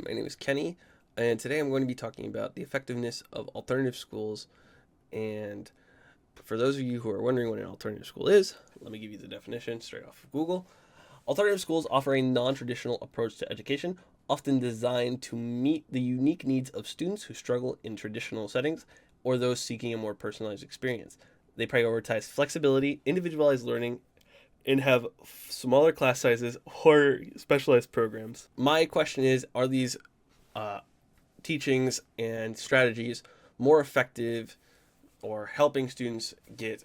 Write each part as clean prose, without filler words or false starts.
my name is Kenny, and today I'm going to be talking about the effectiveness of alternative schools. And for those of you who are wondering what an alternative school is, let me give you the definition straight off of Google. Alternative schools offer a non-traditional approach to education, often designed to meet the unique needs of students who struggle in traditional settings or those seeking a more personalized experience. They prioritize flexibility, individualized learning, and have smaller class sizes or specialized programs. My question is, are these uh, teachings and strategies more effective or helping students get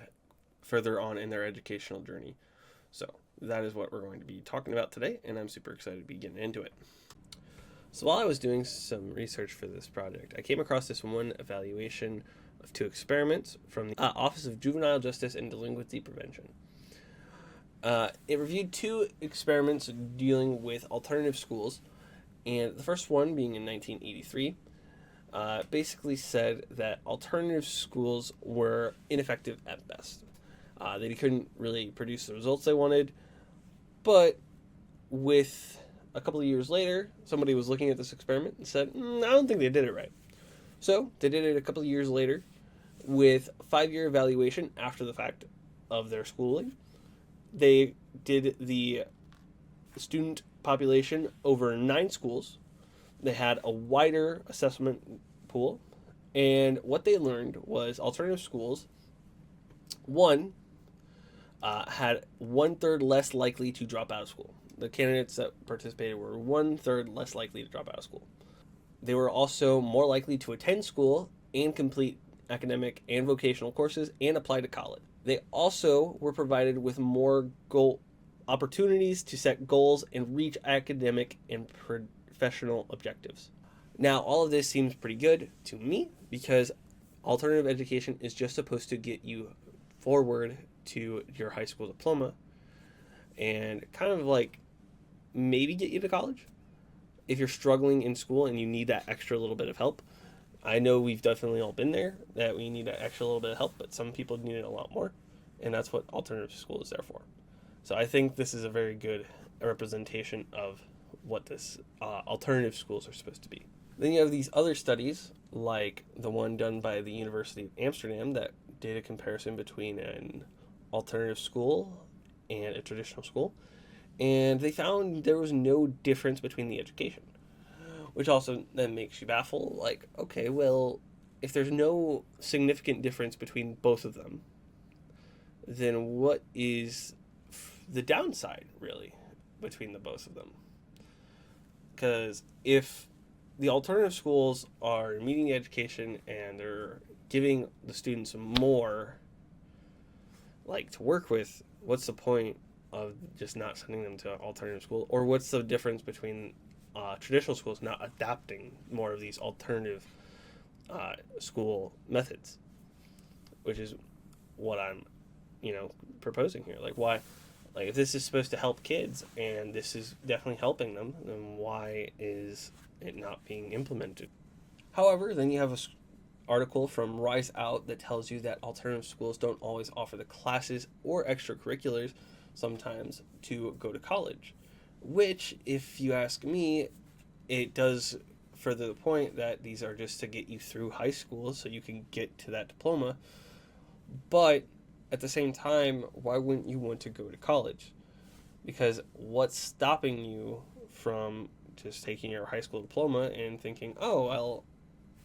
further on in their educational journey? So that is what we're going to be talking about today, and I'm super excited to be getting into it. So while I was doing some research for this project, I came across this one evaluation of two experiments from the Office of Juvenile Justice and Delinquency Prevention. It reviewed two experiments dealing with alternative schools, and the first one, being in 1983, basically said that alternative schools were ineffective at best. They couldn't really produce the results they wanted, but with a couple of years later, somebody was looking at this experiment and said, I don't think they did it right. So they did it a couple of years later with 5-year evaluation after the fact of their schooling. They did the student population over 9 schools. They had a wider assessment pool. And what they learned was alternative schools, one, had 1/3 less likely to drop out of school. The candidates that participated were 1/3 less likely to drop out of school. They were also more likely to attend school and complete academic and vocational courses and apply to college. They also were provided with more goal opportunities to set goals and reach academic and professional objectives. Now, all of this seems pretty good to me because alternative education is just supposed to get you forward to your high school diploma and kind of like maybe get you to college if you're struggling in school and you need that extra little bit of help. I know we've definitely all been there, that we need that extra little bit of help, but some people need it a lot more, and that's what alternative school is there for. So I think this is a very good representation of what this alternative schools are supposed to be. Then you have these other studies, like the one done by the University of Amsterdam that did a comparison between an alternative school and a traditional school, and they found there was no difference between the education, which also then makes you baffle, like, okay, well, if there's no significant difference between both of them, then what is the downside, really, between the both of them? Because if the alternative schools are meeting the education and they're giving the students more, like, to work with, what's the point of just not sending them to alternative school? Or what's the difference between traditional schools not adapting more of these alternative school methods, which is what I'm, proposing here. Like, why? Like, if this is supposed to help kids and this is definitely helping them, then why is it not being implemented? However, then you have an article from Rise Out that tells you that alternative schools don't always offer the classes or extracurriculars sometimes to go to college, which, if you ask me, it does further the point that these are just to get you through high school so you can get to that diploma. But at the same time, why wouldn't you want to go to college? Because what's stopping you from just taking your high school diploma and thinking, oh, well,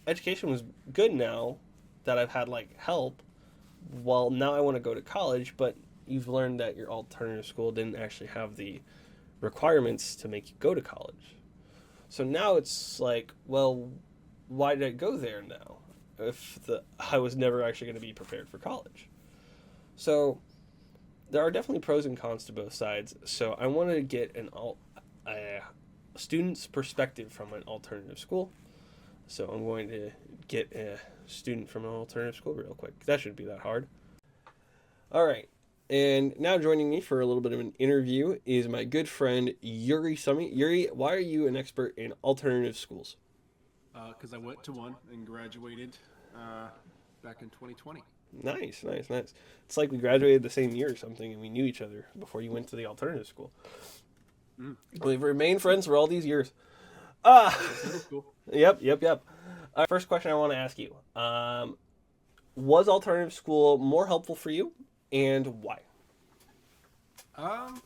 education was good now that I've had, like, help. Well, now I want to go to college, but you've learned that your alternative school didn't actually have the requirements to make you go to college. So now it's like, well, why did I go there now if I was never actually going to be prepared for college? So there are definitely pros and cons to both sides. So I wanted to get a student's perspective from an alternative school. So I'm going to get a student from an alternative school real quick. That shouldn't be that hard. All right. And now joining me for a little bit of an interview is my good friend, Yuri Sumi. Yuri, why are you an expert in alternative schools? Because I went to one and graduated back in 2020. Nice. It's like we graduated the same year or something and we knew each other before you went to the alternative school. We've remained friends for all these years. Ah, Residential school. yep. First question I want to ask you: was alternative school more helpful for you, and why? Um,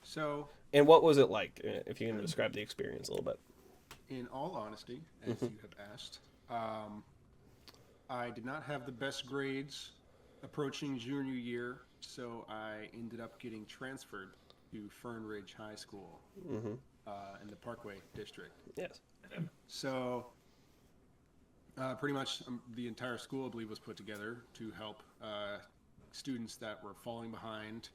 so And what was it like? If you can describe the experience a little bit. in all honesty, as Hmm. you have asked, I did not have the best grades approaching junior year, so I ended up getting transferred to Fern Ridge High School Hmm. in the Parkway District. Yes. So pretty much the entire school, I believe, was put together to help students that were falling behind.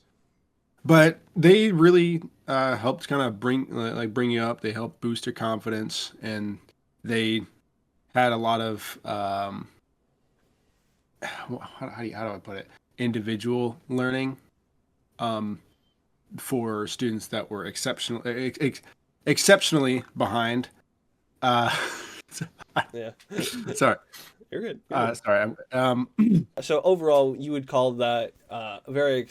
But they really helped kind of bring you up. They helped boost your confidence, and they had a lot of how do I put it, individual learning um, for students that were exceptionally behind. Uh, Yeah. sorry, You're good. You're good. sorry. So overall, you would call that a very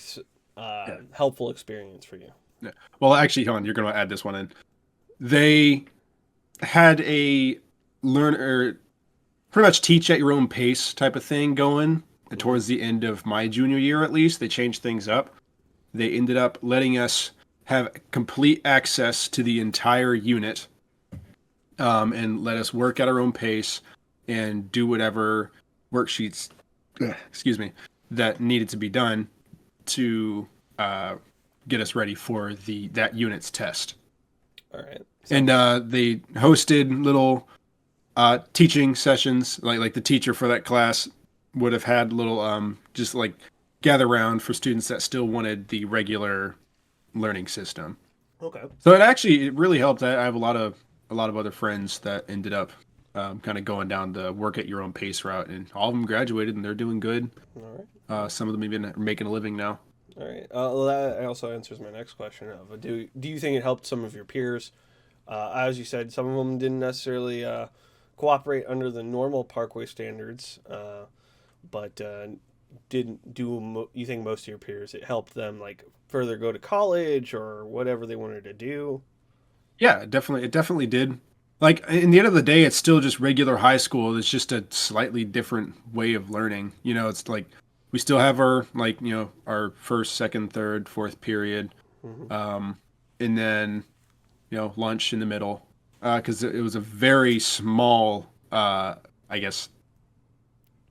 Yeah. helpful experience for you. Yeah. Well, actually, hold on. You're going to add this one in. They had a learn or pretty much teach at your own pace type of thing going Hmm. towards the end of my junior year. At least they changed things up. They ended up letting us have complete access to the entire unit, and let us work at our own pace and do whatever worksheets, excuse me, that needed to be done to uh, get us ready for the that unit's test. All right. And Sounds. they hosted little teaching sessions, like the teacher for that class would have had little just like gather round for students that still wanted the regular learning system. Okay. So it really helped. I have a lot of other friends that ended up kind of going down the work at your own pace route, and all of them graduated and they're doing good. All right. Some of them even are making a living now. All right. Well, that also answers my next question of do you think it helped some of your peers? As you said, some of them didn't necessarily cooperate under the normal Parkway standards, but didn't do. You think most of your peers it helped them like further go to college or whatever they wanted to do? Yeah, it definitely did. Like in the end of the day, it's still just regular high school. It's just a slightly different way of learning. It's like we still have our our first, second, third, fourth period, Hmm. um, and then lunch in the middle, because it was a very small, I guess,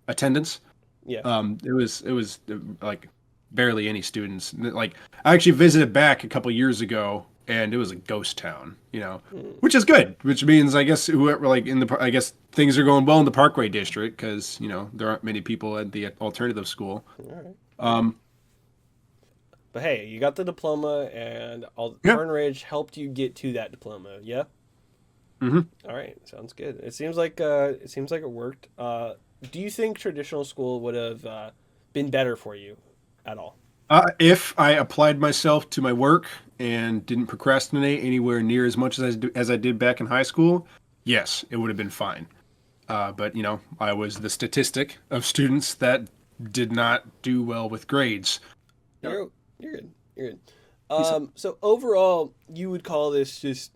attendance. Yeah. It was like barely any students. Like I actually visited back a couple years ago, and it was a ghost town. Mm. Which is good. Which means I guess whoever I guess things are going well in the Parkway district because there aren't many people at the alternative school. All right. Um, But hey, you got the diploma, and yeah. Fern Ridge helped you get to that diploma. Yeah. hmm All right. Sounds good. It seems like it worked. Do you think traditional school would have been better for you at all? If I applied myself to my work and didn't procrastinate anywhere near as much as I did back in high school, yes, it would have been fine. But I was the statistic of students that did not do well with grades. Yeah. You're good. You're good. He's So overall, you would call this just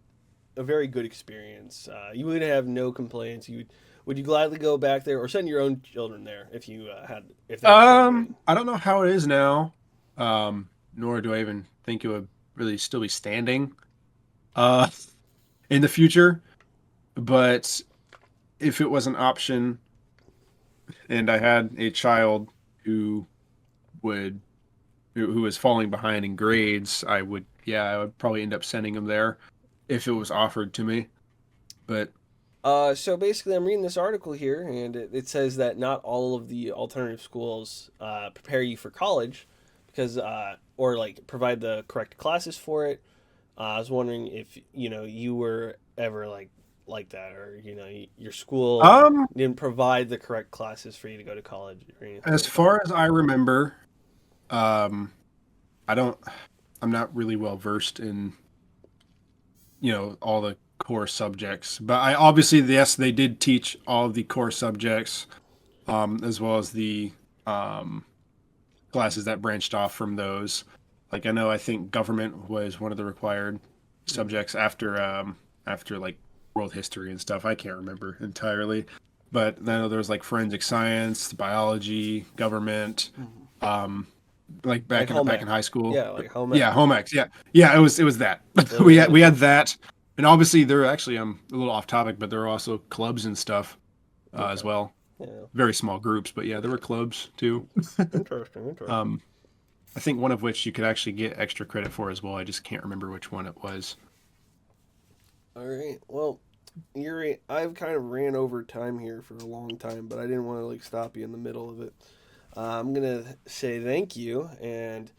a very good experience. You would have no complaints. Would you gladly go back there or send your own children there if you had if they were still good? I don't know how it is now. Nor do I even think it would really still be standing uh in the future. But if it was an option and I had a child who would who was falling behind in grades, I would probably end up sending him there if it was offered to me. But So basically, I'm reading this article here, and it says that not all of the alternative schools prepare you for college because, or like provide the correct classes for it. I was wondering if you were ever like that, or your school um didn't provide the correct classes for you to go to college or anything as like that. far as I remember, um I don't I'm not really well versed in all the core subjects. But I obviously, yes, they did teach all of the core subjects, as well as the um, classes that branched off from those. Like I think government was one of the required Mhm. subjects after like world history and stuff. I can't remember entirely, but I know there was like forensic science, biology, government, um, like Like home back in ec. high school. Yeah, like home ec. Yeah, home ex. Yeah, yeah. It was that. Those are We really had fun. that, and obviously there were actually a little off topic, but there were also clubs and stuff as Okay. well. Yeah. Very small groups, but yeah, there were clubs too. Interesting. Interesting. Um, I think one of which you could actually get extra credit for as well. I just can't remember which one it was. All right. Well, Yuri, I've kind of ran over time here for a long time, but I didn't want to like stop you in the middle of it. I'm gonna say thank you, and